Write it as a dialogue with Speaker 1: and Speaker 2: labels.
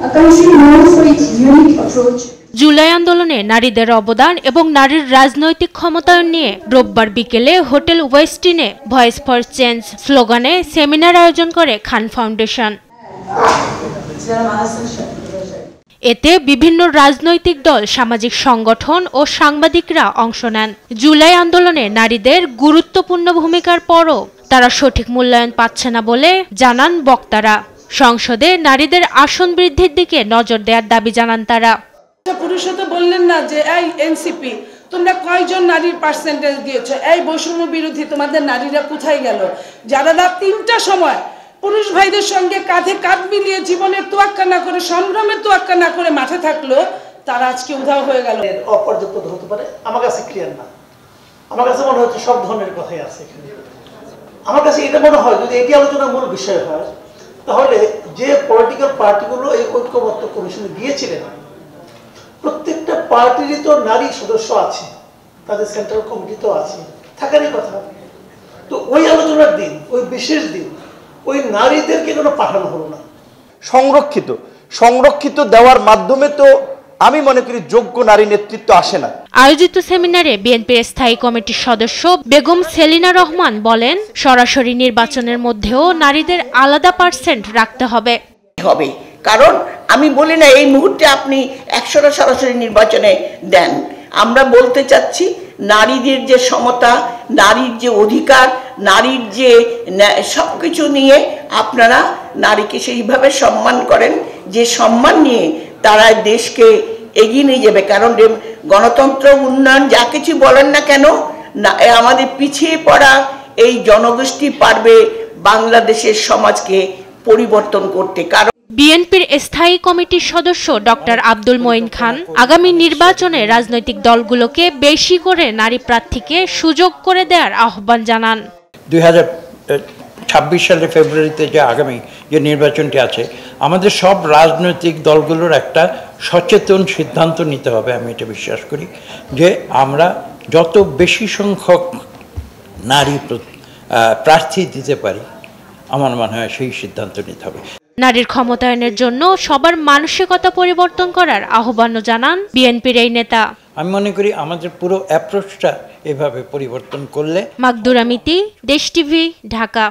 Speaker 1: a country known for its unique approach.
Speaker 2: July আন্দোলনে নারীদের অবদান এবং নারীর রাজনৈতিক ক্ষমতায়ন নিয়ে রোববার বিকেলে হোটেল ওয়েস্টিনে ভয়েস ফর চেঞ্জ স্লোগানে সেমিনার আয়োজন করে খান ফাউন্ডেশন। এতে বিভিন্ন রাজনৈতিক দল, সামাজিক সংগঠন ও সাংবাদিকরা অংশ নেন। জুলাই আন্দোলনে নারীদের গুরুত্বপূর্ণ ভূমিকার পরও তারা সঠিক মূল্যায়ন পাচ্ছে না বলে জানান বক্তারা। সংসদে নারীদের আসন বৃদ্ধির দিকে নজর দেওয়ার দাবি জানান তারা।
Speaker 3: পুরুষও তো বললেন না যে এই এনসিপি তোমরা কয়জন নারীর পার্সেন্টেজ দিয়েছো, এই বৈষম্য বিরোধী তোমাদের নারীরা কোথায় গেল? যারা রাত ৩টার সময় পুরুষ ভাইদের সঙ্গে কাঁধে কাঁধ মিলিয়ে জীবনের তোয়াক্কা না করে, সংগ্রামের তোয়াক্কা না করে মাঠে থাকলো, তারা আজকে উধাও হয়ে গেল।
Speaker 4: অপর্যাপ্ত হতে পারে, আমার কাছে ক্লিয়ার না। আমার কাছে মনে হচ্ছে সব ধরনের কথাই আছে এখানে। আমার কাছে এটা মনে হয় যদি এটি আলোচনার মূল বিষয় হয়, তাহলে যে পলিটিক্যাল পার্টিগুলো এই ঐক্যমত্য কমিশনে গিয়েছিলেন, প্রত্যেকটা পার্টিরই তো নারী সদস্য আছে, তাদের সেন্ট্রাল কমিটিতেও আছে, থাকারই কথা। তো ওই আলোচনার দিন, ওই বিশেষ দিন, ওই নারীদেরকে কোনো পাঠানো হলো না।
Speaker 5: সংরক্ষিত দেওয়ার মাধ্যমে তো আমি মনে করি যোগ্য নারী নেতৃত্ব আসে না।
Speaker 2: আয়োজিত সেমিনারে বিএনপির স্থায়ী কমিটির সদস্য বেগম সেলিনা রহমান বলেন, সরাসরি নির্বাচনের মধ্যেও নারীদের আলাদা পার্সেন্ট রাখতে হবে।
Speaker 6: কারণ আমি বলি না এই মুহূর্তে আপনি 100টা সরাসরি নির্বাচনে দেন। আমরা বলতে চাচ্ছি নারীদের যে সমতা, নারীর যে অধিকার, নারীর যে সবকিছু নিয়ে আপনারা নারীকে সেইভাবে সম্মান করেন যে সম্মান নিয়ে তারা দেশকে এগিয়ে নিয়ে যাবে। কারণ গণতন্ত্র, উন্নয়ন যা কিছু বলেন না কেন, আমাদের পিছিয়ে পড়া এই জনগোষ্ঠী পারবে বাংলাদেশের সমাজকে পরিবর্তন করতে। কারণ
Speaker 2: বিএনপির স্থায়ী কমিটির সদস্য ডক্টর আব্দুল মঈন খান আগামী নির্বাচনে রাজনৈতিক দলগুলোকে বেশি করে নারী প্রার্থীকে সুযোগ করে দেওয়ার আহ্বান জানান।
Speaker 7: 2026 সালের ফেব্রুয়ারিতে যে আগামী যে নির্বাচনটি আছে, আমাদের সব রাজনৈতিক দলগুলোর একটা সচেতন সিদ্ধান্ত নিতে হবে। আমি এটা বিশ্বাস করি যে আমরা যত বেশি সংখ্যক নারী প্রার্থী দিতে পারি, আমার মনে হয় সেই সিদ্ধান্ত নিতে হবে।
Speaker 2: নারীর ক্ষমতায়নের জন্য সবার মানসিকতা পরিবর্তন করার আহ্বানও জানান বিএনপির এই নেতা।
Speaker 7: আমি মনে করি আমাদের পুরো অ্যাপ্রোচটা এভাবে পরিবর্তন করলে।
Speaker 2: মাকদুরা মিতি, দেশ টিভি, ঢাকা।